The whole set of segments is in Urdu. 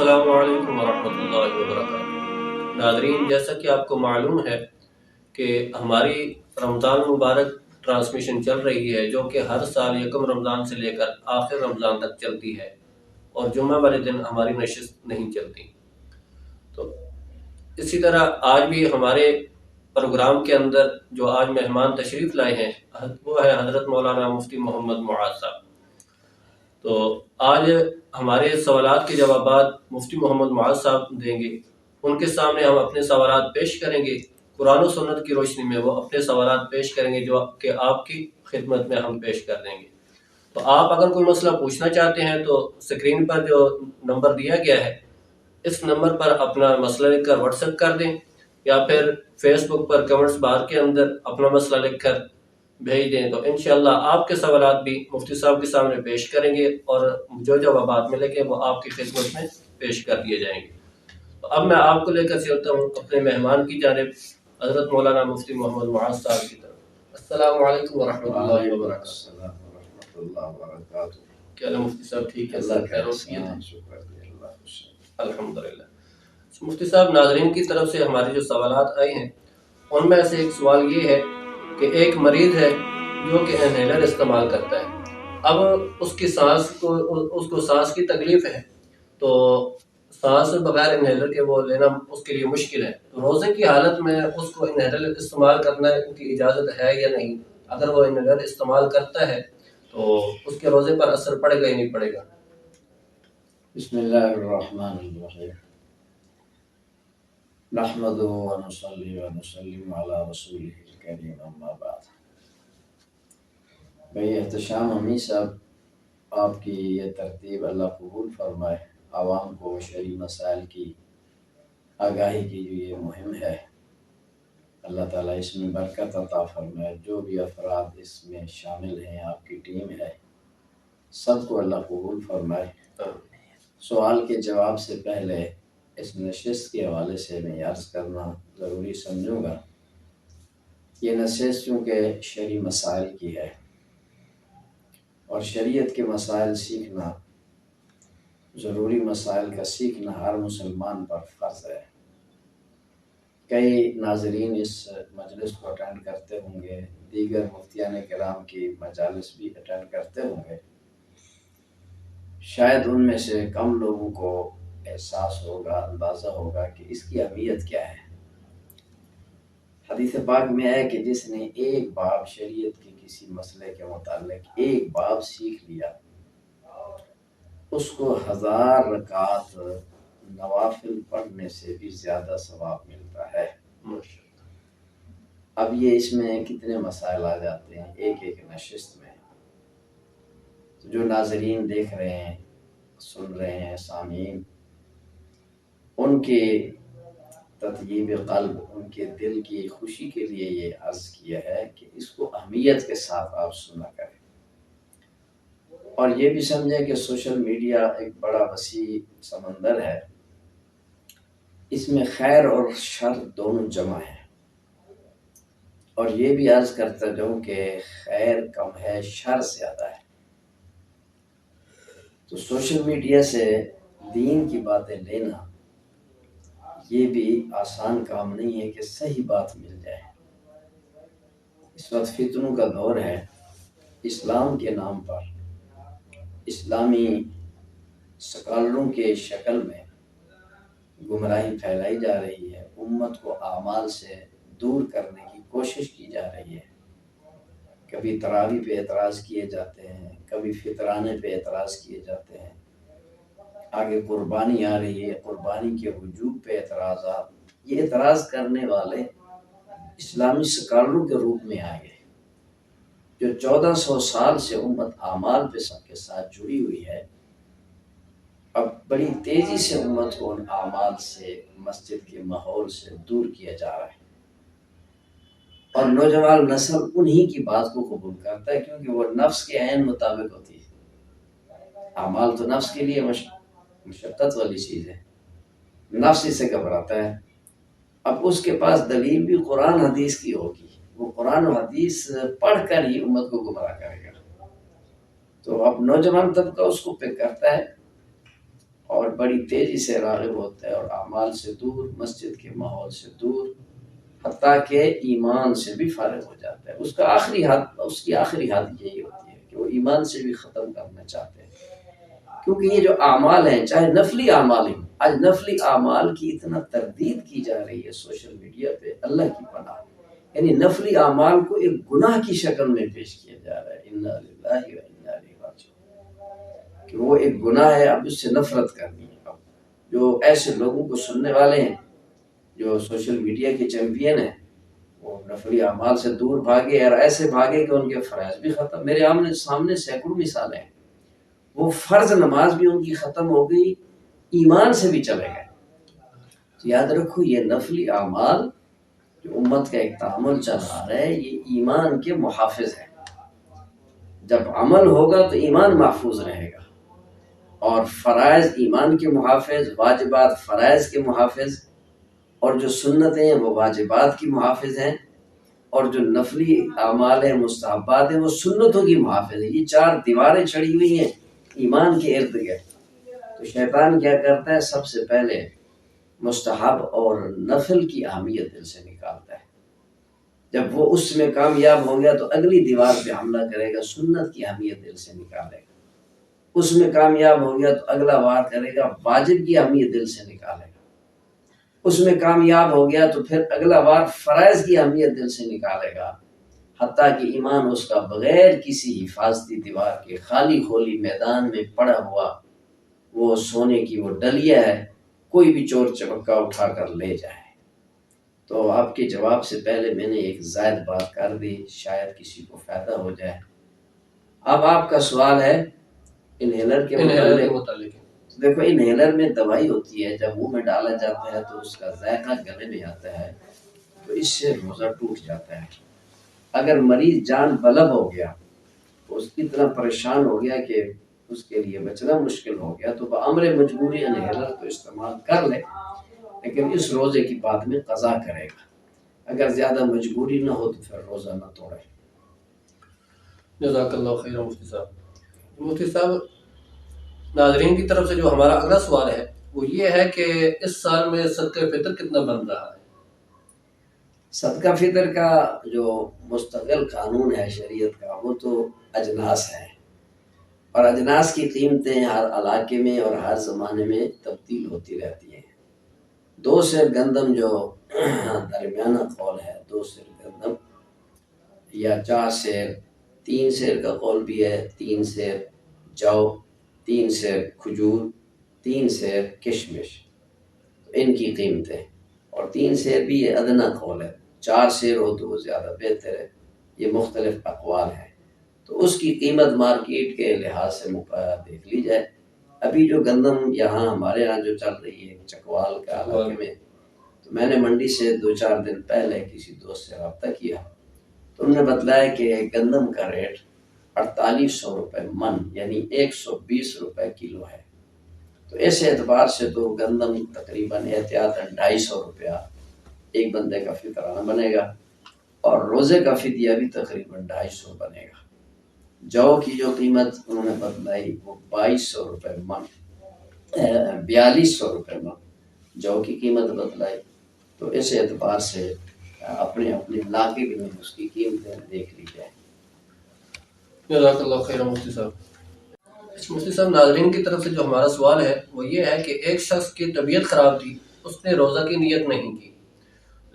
السلام علیکم ورحمۃ اللہ وبرکاتہ۔ ناظرین، جیسا کہ آپ کو معلوم ہے کہ ہماری رمضان مبارک ٹرانسمیشن چل رہی ہے، جو کہ ہر سال یکم رمضان سے لے کر آخر رمضان تک چلتی ہے، اور جمعہ والے دن ہماری نشست نہیں چلتی۔ تو اسی طرح آج بھی ہمارے پروگرام کے اندر جو آج مہمان تشریف لائے ہیں وہ ہے حضرت مولانا مفتی محمد معاذ صاحب۔ تو آج ہمارے سوالات کے جوابات مفتی محمد معاذ صاحب دیں گے۔ ان کے سامنے ہم اپنے سوالات پیش کریں گے، قرآن و سنت کی روشنی میں وہ اپنے سوالات پیش کریں گے جو کہ آپ کی خدمت میں ہم پیش کر دیں گے۔ تو آپ اگر کوئی مسئلہ پوچھنا چاہتے ہیں تو اسکرین پر جو نمبر دیا گیا ہے اس نمبر پر اپنا مسئلہ لکھ کر واٹس ایپ کر دیں، یا پھر فیس بک پر کمنٹس بار کے اندر اپنا مسئلہ لکھ کر بھیج دیں، تو انشاءاللہ آپ کے سوالات بھی مفتی صاحب کے سامنے پیش کریں گے، اور جو جوابات ملیں گے وہ آپ کی خدمت میں پیش کر دیے جائیں گے۔ تو اب میں آپ کو لے کر چلتا ہوں اپنے مہمان کی جانب، حضرت مولانا مفتی محمد معاذ صاحب کی طرف۔ السلام علیکم ورحمۃ اللہ وبرکاتہ۔ السلام ورحمۃ اللہ وبرکاتہ۔ کیا حال ہے مفتی صاحب؟ ٹھیک ہے سر؟ خیر وفیت ہے؟ الحمدللہ۔ مفتی صاحب، ناظرین کی طرف سے ہمارے جو سوالات آئے ہیں ان میں سے ایک سوال یہ ہے کہ ایک مریض ہے جو کہ انہیلر استعمال کرتا ہے، اب اس کی اس کو سانس کی تکلیف ہے، تو سانس بغیر انہیلر کے وہ لینا اس کے لیے مشکل ہے، تو روزے کی حالت میں اس کو انہیلر استعمال کرنا کی اجازت ہے یا نہیں؟ اگر وہ انہیلر استعمال کرتا ہے تو اس کے روزے پر اثر پڑے گا یا نہیں پڑے گا؟ بسم اللہ الرحمن الرحیم، نحمدہ ونصلی ونسلم علی رسولہ الکریم، اما بعد۔ بھئی احتشام امی صاحب، آپ کی یہ ترتیب اللہ قبول فرمائے۔ عوام کو شرعی مسائل کی آگاہی کی جو یہ مہم ہے، اللہ تعالیٰ اس میں برکت عطا فرمائے۔ جو بھی افراد اس میں شامل ہیں، آپ کی ٹیم ہے، سب کو اللہ قبول فرمائے۔ سوال کے جواب سے پہلے اس نشست کے حوالے سے میں عرض کرنا ضروری سمجھوں گا۔ یہ نشست چونکہ شرعی مسائل کی ہے، اور شریعت کے مسائل سیکھنا، ضروری مسائل کا سیکھنا ہر مسلمان پر فرض ہے۔ کئی ناظرین اس مجلس کو اٹینڈ کرتے ہوں گے، دیگر مفتیان کرام کی مجالس بھی اٹینڈ کرتے ہوں گے، شاید ان میں سے کم لوگوں کو احساس ہوگا، اندازہ ہوگا کہ اس کی اہمیت کیا ہے۔ حدیث پاک میں ہے کہ جس نے ایک باب شریعت کے کسی مسئلے کے متعلق ایک باب سیکھ لیا، اس کو 1000 رکعت نوافل پڑھنے سے بھی زیادہ ثواب ملتا ہے۔ اب یہ اس میں کتنے مسائل آ جاتے ہیں ایک ایک نشست میں، جو ناظرین دیکھ رہے ہیں، سن رہے ہیں، سامعین، ان کی تطیب قلب، ان کے دل کی خوشی کے لیے یہ عرض کیا ہے کہ اس کو اہمیت کے ساتھ آپ سنا کریں، اور یہ بھی سمجھیں کہ سوشل میڈیا ایک بڑا وسیع سمندر ہے، اس میں خیر اور شر دونوں جمع ہیں، اور یہ بھی عرض کرتا جاؤں کہ خیر کم ہے، شر زیادہ ہے۔ تو سوشل میڈیا سے دین کی باتیں لینا یہ بھی آسان کام نہیں ہے کہ صحیح بات مل جائے۔ اس وقت فتنوں کا دور ہے، اسلام کے نام پر اسلامی سکالروں کے شکل میں گمراہی پھیلائی جا رہی ہے، امت کو اعمال سے دور کرنے کی کوشش کی جا رہی ہے۔ کبھی تراویح پہ اعتراض کیے جاتے ہیں، کبھی فطرانے پہ اعتراض کیے جاتے ہیں، آگے قربانی آ رہی ہے، قربانی کے وجوب پہ اعتراضات۔ یہ اعتراض کرنے والے اسلامی سکالروں کے روپ میں آئے گئے، جو 1400 سال سے امت اعمال پہ سب کے ساتھ جڑی ہوئی ہے۔ اب بڑی تیزی سے امت کو ان اعمال سے، مسجد کے ماحول سے دور کیا جا رہا ہے، اور نوجوان نسل انہی کی بات کو قبول کرتا ہے، کیونکہ وہ نفس کے عین مطابق ہوتی ہے۔ اعمال تو نفس کے لیے مشقت والی چیز ہے، نفس اس سے گھبراتا ہے۔ اب اس کے پاس دلیل بھی قرآن حدیث کی ہوگی، وہ قرآن و حدیث پڑھ کر ہی امت کو گمراہ کرے گا، تو اب نوجوان طبقہ اس کو پک کرتا ہے، اور بڑی تیزی سے راغب ہوتا ہے اور اعمال سے دور، مسجد کے ماحول سے دور، حتیٰ کہ ایمان سے بھی فارغ ہو جاتا ہے۔ اس کی آخری حد یہی ہوتی ہے کہ وہ ایمان سے بھی ختم کرنا چاہتے ہیں، کیونکہ یہ جو اعمال ہیں، چاہے نفلی اعمال ہیں، آج نفلی اعمال کی اتنا تردید کی جا رہی ہے سوشل میڈیا پہ، اللہ کی پناہ، یعنی نفلی اعمال کو ایک گناہ کی شکل میں پیش کیا جا رہا ہے، انا للہ و انا الیہ راجعون، کہ وہ ایک گناہ ہے، اب اس سے نفرت کرنی ہے۔ اب جو ایسے لوگوں کو سننے والے ہیں جو سوشل میڈیا کے چیمپئن ہیں، وہ نفلی اعمال سے دور بھاگے اور ایسے بھاگے کہ ان کے فرائض بھی ختم۔ میرے سامنے سینکڑوں مثالیں ہیں، وہ فرض نماز بھی ان کی ختم ہو گئی، ایمان سے بھی چلے گئے۔ یاد رکھو، یہ نفلی اعمال جو امت کا ایک تعامل چل رہا ہے، یہ ایمان کے محافظ ہیں۔ جب عمل ہوگا تو ایمان محفوظ رہے گا، اور فرائض ایمان کے محافظ، واجبات فرائض کے محافظ، اور جو سنتیں ہیں وہ واجبات کی محافظ ہیں، اور جو نفلی اعمال ہیں، مستحبات ہیں، وہ سنتوں کی محافظ ہیں۔ یہ چار دیواریں چڑھی ہوئی ہیں ایمان کے ارد گرد۔ تو شیطان کیا کرتا ہے؟ سب سے پہلے مستحب اور نفل کی اہمیت دل سے نکالتا ہے۔ جب وہ اس میں کامیاب ہو گیا تو اگلی دیوار پہ حملہ کرے گا، سنت کی اہمیت دل سے نکالے گا۔ اس میں کامیاب ہو گیا تو اگلا وار کرے گا، واجب کی اہمیت دل سے نکالے گا۔ اس میں کامیاب ہو گیا تو پھر اگلا وار فرائض کی اہمیت دل سے نکالے گا، حتیٰ کہ ایمان اس کا بغیر کسی حفاظتی دیوار کے خالی خولی میدان میں پڑا ہوا وہ سونے کی وہ ڈلیا ہے، کوئی بھی چور چپکا اٹھا کر لے جائے۔ تو آپ کے جواب سے پہلے میں نے ایک زائد بات کر دی، شاید کسی کو فائدہ ہو جائے۔ اب آپ کا سوال ہے انہیلر کے متعلق۔ دیکھو، انہیلر میں دوائی ہوتی ہے، جب منہ میں ڈالا جاتا ہے تو اس کا ذائقہ گلے میں آتا ہے، تو اس سے روزہ ٹوٹ جاتا ہے۔ اگر مریض جان بلب ہو گیا، اس اتنا پریشان ہو گیا کہ اس کے لیے بچنا مشکل ہو گیا، تو بامر مجبوری انہیلر تو استعمال کر لے، لیکن اس روزے کی بعد میں قضا کرے گا۔ اگر زیادہ مجبوری نہ ہو تو پھر روزہ نہ توڑے۔ جزاک اللہ خیر مفتی صاحب۔ مفتی صاحب، ناظرین کی طرف سے جو ہمارا اگلا سوال ہے وہ یہ ہے کہ اس سال میں صدقہ فطر کتنا بن رہا ہے؟ صدقہ فطر کا جو مستقل قانون ہے شریعت کا، وہ تو اجناس ہے، اور اجناس کی قیمتیں ہر علاقے میں اور ہر زمانے میں تبدیل ہوتی رہتی ہیں۔ 2 سیر گندم جو درمیانہ قول ہے، 2 سیر گندم، یا 4 سیر، 3 سیر کا قول بھی ہے، 3 سیر جو، 3 سیر کھجور، 3 سیر کشمش، ان کی قیمتیں، اور 3 سیر بھی یہ ادنا قول ہے، 4 سیر ہو تو وہ زیادہ بہتر ہے۔ یہ مختلف اقوال ہیں، تو اس کی قیمت مارکیٹ کے لحاظ سے دیکھ لی جائے۔ ابھی جو گندم یہاں ہمارے ہاں جو چل رہی ہے چکوال کے علاقے میں، تو میں نے منڈی سے 2-4 دن پہلے کسی دوست سے رابطہ کیا، تو انہوں نے بتلایا کہ گندم کا ریٹ 4800 روپے من، یعنی 120 روپے کلو ہے۔ تو اس اعتبار سے تو گندم تقریباً احتیاطاً 250 روپیہ ایک بندے کا فطرانہ بنے گا، اور روزے کا فدیہ بھی تقریباً 250 بنے گا۔ جو کی جو قیمت انہوں نے بتلائی وہ 2200 روپے من، 4200 روپے من جو کی قیمت بتلائی۔ تو اس اعتبار سے اپنے علاقے میں اس کی قیمتیں دیکھ لی جائیں۔ جزاک اللہ خیر مفتی صاحب۔ مفتی صاحب، ناظرین کی طرف سے جو ہمارا سوال ہے وہ یہ ہے کہ ایک شخص کی طبیعت خراب تھی، اس نے روزہ کی نیت نہیں کی،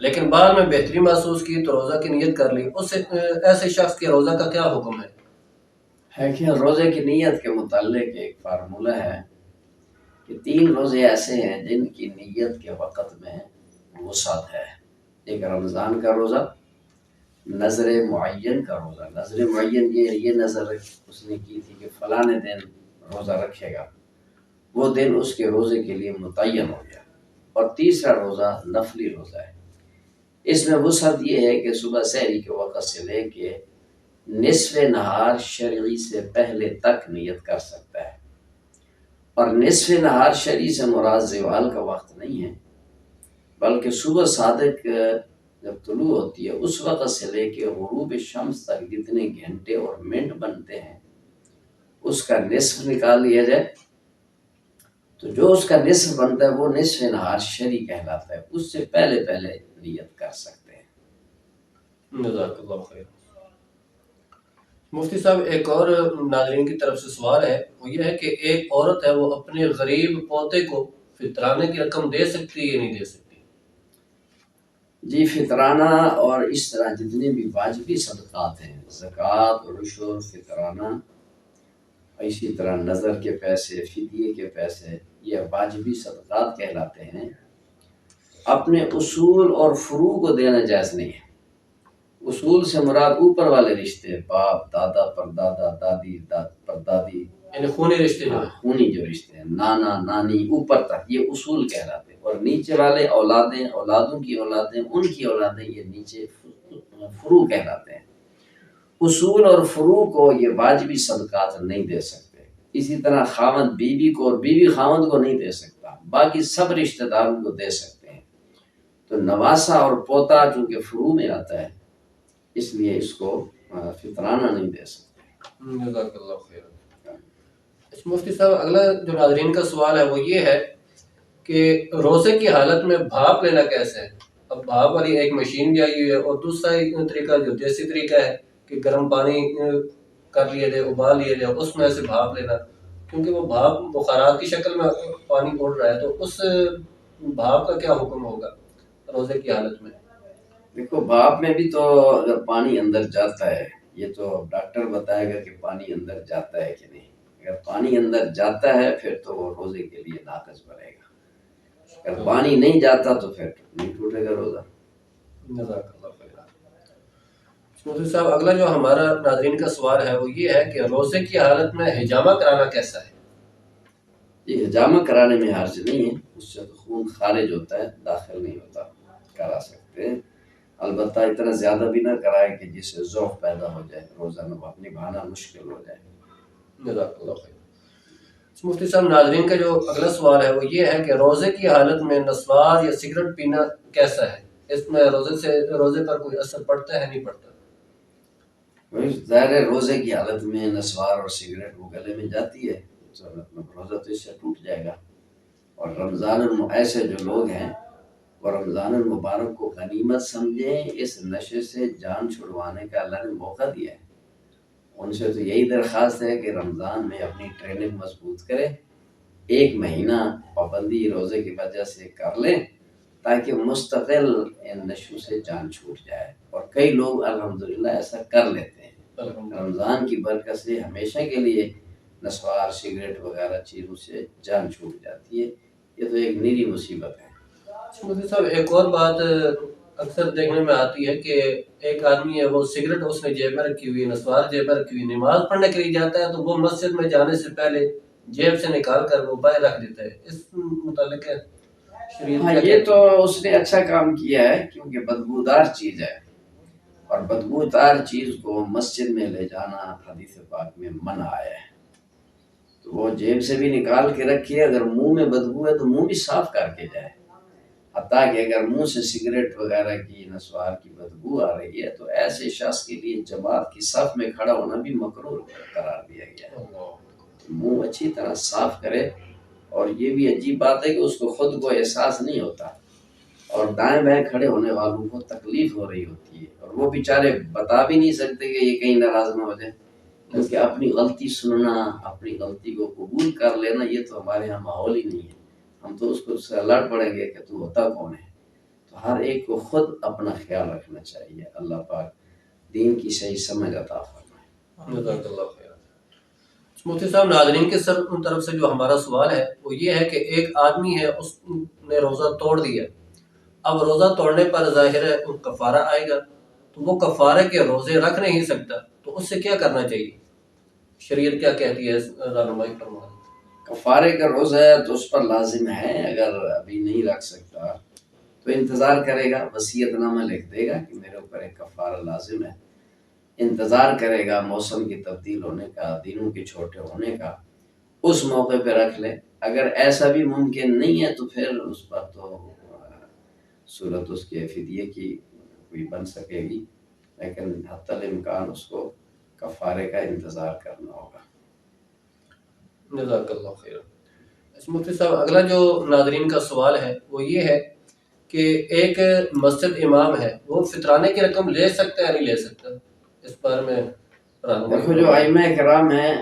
لیکن بعد میں بہتری محسوس کی تو روزہ کی نیت کر لی، ایسے شخص کے روزہ کا کیا حکم ہے؟ کہ روزے کی نیت کے متعلق ایک فارمولہ ہے کہ 3 روزے ایسے ہیں جن کی نیت کے وقت میں وسعت ہے۔ ایک رمضان کا روزہ، نظر معین کا روزہ۔ نظر معین یہ نظر اس نے کی تھی کہ فلاں دن روزہ رکھے گا، وہ دن اس کے روزے کے لیے متعین ہو گیا۔ اور تیسرا روزہ نفلی روزہ ہے، اس میں وسعت یہ ہے کہ صبح سحری کے وقت سے لے کے نصف نہار شرعی سے پہلے تک نیت کر سکتا ہے، اور نصف نہار شرعی سے مراد زوال کا وقت نہیں ہے، بلکہ صبح صادق جب طلوع ہوتی ہے اس وقت سے لے کے غروب شمس تک جتنے گھنٹے اور منٹ بنتے ہیں اس کا نصف نکال لیا جائے تو جو اس کا نصف بنتا ہے وہ نصف نہار شری کہلاتا ہے، اس سے پہلے نیت کر سکتے ہیں۔ جزاک اللہ خیر۔ مفتی صاحب ایک اور ناظرین کی طرف سے سوال ہے، وہ یہ ہے کہ ایک عورت ہے وہ اپنے غریب پوتے کو فطرانے کی رقم دے سکتی ہے یا نہیں دے سکتی؟ جی فطرانہ اور اس طرح جتنے بھی واجبی صدقات ہیں، زکوٰۃ، عشر، فطرانہ، اسی طرح نظر کے پیسے، فدیے کے پیسے، یہ واجبی صدقات کہلاتے ہیں۔ اپنے اصول اور فروع کو دینا جائز نہیں ہے۔ اصول سے مراد اوپر والے رشتے، باپ، دادا، پردادا، دادی، پردادی، یعنی خونی رشتے جو ہیں۔ خونی جو رشتے ہیں، نانا، نانی، اوپر تک، یہ اصول کہلاتے ہیں۔ اور نیچے والے اولادیں، اولادوں کی اولادیں، ان کی اولادیں، یہ نیچے فروع کہلاتے ہیں۔ اصول اور فروع کو یہ واجبی صدقات نہیں دے سکتے۔ اسی طرح خاوند بیوی کو اور بیوی خاوند کو نہیں دے سکتا، باقی سب رشتہ داروں کو دے سکتے ہیں۔ تو نواسا اور پوتا چونکہ فروع میں آتا ہے، اس لیے اس کو فطرانہ نہیں دے سکتے۔ جزاک اللہ خیر۔ مفتی صاحب اگلا جو ناظرین کا سوال ہے وہ یہ ہے کہ روزے کی حالت میں بھاپ لینا کیسے ہے؟ اب بھاپ والی ایک مشین بھی آئی ہوئی ہے، اور دوسرا ایک طریقہ جو دیسی طریقہ ہے کہ گرم پانی کر لیا جائے، ابال لیا جائے، اس میں سے بھاپ لینا، کیونکہ وہ بھاپ بخارات کی شکل میں پانی اڑ رہا ہے، تو اس بھاپ کا کیا حکم ہوگا روزے کی حالت میں؟ دیکھو بھاپ میں بھی تو اگر پانی اندر جاتا ہے، یہ تو ڈاکٹر بتائے گا کہ پانی اندر جاتا ہے کہ نہیں۔ اگر پانی اندر جاتا ہے پھر تو وہ روزے کے لیے ناقص بنے گا، اگر پانی نہیں جاتا تو پھر نہیں ٹوٹے گا روزہ۔ جزاک اللہ خیر۔ مفتی صاحب اگلا جو ہمارا ناظرین کا سوال ہے وہ یہ ہے کہ روزے کی حالت میں حجامہ کرانا کیسا ہے؟ یہ حجامہ کرانے میں حرج نہیں ہے، اس سے تو خون خارج ہوتا ہے، داخل نہیں ہوتا، کرا سکتے ہیں۔ البتہ اتنا زیادہ بھی نہ کرائے کہ جس سے ذوق پیدا ہو جائے، روزہ نبھانا مشکل ہو جائے۔ جزاک اللہ خیر۔ مفتی صاحب ناظرین کا جو اگلا سوال ہے وہ یہ ہے کہ روزے کی حالت میں نسوار یا سگریٹ پینا کیسا ہے؟ اس میں روزے پر کوئی اثر پڑتا ہے نہیں پڑتا؟ ظاہر ہے روزے کی حالت میں نسوار اور سگریٹ وہ گلے میں جاتی ہے تو روزہ تو اس سے ٹوٹ جائے گا۔ اور رمضان ایسے جو لوگ ہیں وہ رمضان المبارک کو غنیمت سمجھیں، اس نشے سے جان چھڑوانے کا اللہ نے موقع دیا ہے۔ ان سے تو یہی درخواست ہے کہ رمضان میں اپنی ٹریننگ مضبوط کریں، 1 مہینہ پابندی روزے کی وجہ سے کر لیں تاکہ مستقل ان نشوں سے جان چھوٹ جائے۔ اور کئی لوگ الحمدللہ ایسا کر لیتے ہیں، رمضان کی برکت سے ہمیشہ کے لیے نسوار، سگریٹ وغیرہ چیزوں سے جان چھوٹ جاتی ہے۔ یہ تو ایک نیری مصیبت ہے۔ مفتی صاحب ایک اور بات اکثر دیکھنے میں آتی ہے کہ ایک آدمی ہے وہ سگریٹ اس نے جیب میں رکھی ہوئی ہے، نسوار جیب میں رکھی ہوئی، نماز پڑھنے کے لیے جاتا ہے تو وہ مسجد میں جانے سے پہلے جیب سے نکال کر وہ باہر رکھ دیتا ہے، اس متعلق شریعت ہاں کیا یہ کہتی ہے؟ تو اس نے اچھا کام کیا ہے، کیونکہ بدبودار چیز ہے، اور بدبودار چیز کو مسجد میں لے جانا حدیث پاک میں منع آیا ہے۔ تو وہ جیب سے بھی نکال کے رکھیے، اگر منہ میں بدبو ہے تو منہ بھی صاف کر کے جائے۔ حتیٰ کہ اگر منہ سے سگریٹ وغیرہ کی، نسوار کی بدبو آ رہی ہے تو ایسے شخص کے لیے جماعت کی صف میں کھڑا ہونا بھی مکروہ قرار دیا گیا ہے۔ منہ اچھی طرح صاف کرے، اور یہ بھی عجیب بات ہے کہ اس کو خود کو احساس نہیں ہوتا، اور دائیں بائیں کھڑے ہونے والوں کو تکلیف ہو رہی ہوتی ہے، اور وہ بیچارے بتا بھی نہیں سکتے کہ یہ کہیں ناراض نہ ہو جائے، کیونکہ اپنی غلطی سننا، اپنی غلطی کو قبول کر لینا، یہ تو ہمارے ہاں ماحول ہی نہیں ہے۔ ہم تو اس کو سے لڑ پڑیں گے کہ تو ہوتا کون ہے۔ تو ہر ایک کو خود اپنا خیال رکھنا چاہیے۔ اللہ پاک دین کی صحیح سمجھ عطا فرمائے۔ جزاک اللہ خیر۔ مفتی صاحب ناظرین کے طرف سے جو ہمارا سوال ہے وہ یہ ہے کہ ایک آدمی ہے، اس نے روزہ توڑ دیا، اب روزہ توڑنے پر ظاہر ہے کفارہ آئے گا، تو وہ کفارے کے روزے رکھ نہیں سکتا، تو اس سے کیا کرنا چاہیے؟ شریعت کیا کہتی ہے؟ رہنمائی فرمائیں۔ کفارے کا روزہ ہے تو اس پر لازم ہے، اگر ابھی نہیں رکھ سکتا تو انتظار کرے گا، وصیت نامہ لکھ دے گا کہ میرے اوپر ایک کفارہ لازم ہے، انتظار کرے گا موسم کی تبدیل ہونے کا، دنوں کے چھوٹے ہونے کا، اس موقع پہ رکھ لے۔ اگر ایسا بھی ممکن نہیں ہے تو پھر اس پر تو صورت اس کے فدیے کی کوئی بن سکے گی، لیکن حتی الامکان اس کو کفارے کا انتظار کرنا ہوگا۔ جزاک اللہ خیر۔ مفتی صاحب اگلا جو ناظرین کا سوال ہے وہ یہ ہے کہ ایک مسجد امام ہے وہ فطرانے کی رقم لے سکتا ہے یا نہیں لے سکتا، اس بارے میں دیکھو جو ائمہ کرام ہیں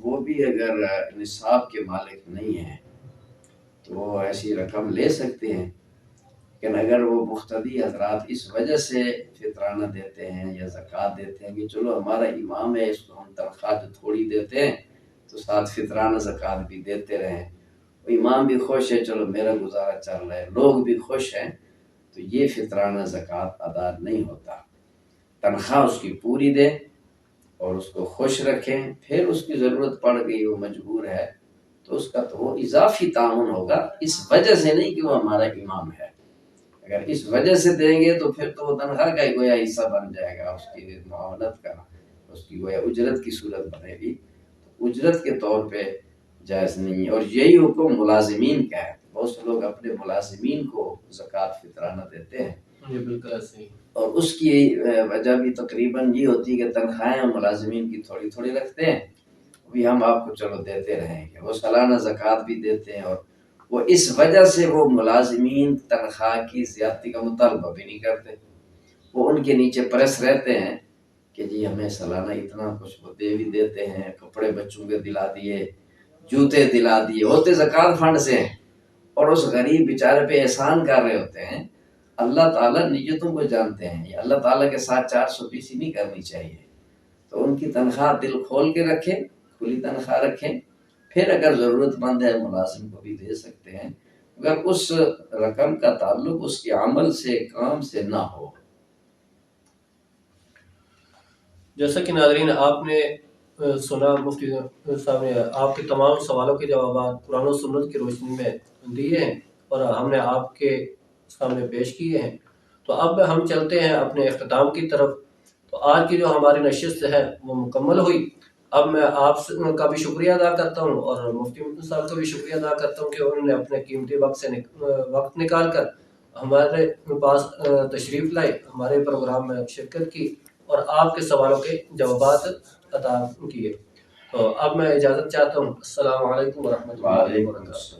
وہ بھی اگر نصاب کے مالک نہیں ہیں تو وہ ایسی رقم لے سکتے ہیں، لیکن اگر وہ مقتدی حضرات اس وجہ سے فطرانہ دیتے ہیں یا زکوٰۃ دیتے ہیں کہ چلو ہمارا امام ہے اس کو ہم تنخواہ جو تھوڑی دیتے ہیں تو ساتھ فطرانہ زکوٰۃ بھی دیتے رہیں، امام بھی خوش ہے، چلو میرا گزارا چل رہا ہے، لوگ بھی خوش ہیں، تو یہ فطرانہ زکوٰۃ ادا نہیں ہوتا۔ تنخواہ اس کی پوری دے اور اس کو خوش رکھیں، پھر اس کی ضرورت پڑ گئی وہ مجبور ہے تو اس کا تو وہ اضافی تعاون ہوگا، اس وجہ سے نہیں کہ وہ ہمارا امام ہے۔ اگر اس وجہ سے دیں گے تو پھر تو وہ تنخواہ کا ہی گویا حصہ بن جائے گا، اس کی معاونت کا، اس کی گویا اجرت کی صورت بنے گی، تو اجرت کے طور پہ جائز نہیں ہے۔ اور یہی حکم ملازمین کا ہے، بہت سے لوگ اپنے ملازمین کو زکوٰۃ فطرانہ دیتے ہیں، یہ بالکل ایسے ہی، اور اس کی وجہ بھی تقریباً یہ ہوتی ہے کہ تنخواہیں ملازمین کی تھوڑی تھوڑی رکھتے ہیں، بھی ہم آپ کو چلو دیتے رہیں گے، وہ سالانہ زکوٰۃ بھی دیتے ہیں، اور وہ اس وجہ سے وہ ملازمین تنخواہ کی زیادتی کا مطالبہ بھی نہیں کرتے، وہ ان کے نیچے پریس رہتے ہیں کہ جی ہمیں سالانہ اتنا کچھ وہ دے بھی دیتے ہیں، کپڑے بچوں کے دلا دیے، جوتے دلا دیے، ہوتے زکوٰۃ فنڈ سے ہیں، اور اس غریب بیچارے پہ احسان کر رہے ہوتے ہیں۔ اللہ تعالیٰ نیتوں کو جانتے ہیں، یہ اللہ تعالیٰ کے ساتھ 420 نہیں کرنی چاہیے، تو ان کی تنخواہ دل کھول کے رکھیں، کھلی تنخواہ رکھیں، پھر اگر ضرورت مند ہے ملازم کو بھی دے سکتے ہیں، اگر اس رقم کا تعلق اس کے عمل سے، کام سے نہ ہو۔ جیسا کہ ناظرین آپ نے سنا، مفتی صاحب نے آپ کے تمام سوالوں کے جوابات قرآن و سنت کی روشنی میں دیے ہیں اور ہم نے آپ کے سامنے پیش کیے ہیں، تو اب ہم چلتے ہیں اپنے اختتام کی طرف۔ تو آج کی جو ہماری نشست ہے وہ مکمل ہوئی۔ اب میں آپ کا بھی شکریہ ادا کرتا ہوں اور مفتی صاحب کا بھی شکریہ ادا کرتا ہوں کہ انہوں نے اپنے قیمتی وقت نکال کر ہمارے پاس تشریف لائے، ہمارے پروگرام میں شرکت کی اور آپ کے سوالوں کے جوابات عطا کیے۔ تو اب میں اجازت چاہتا ہوں۔ السلام علیکم ورحمۃ اللہ وبرکاتہ۔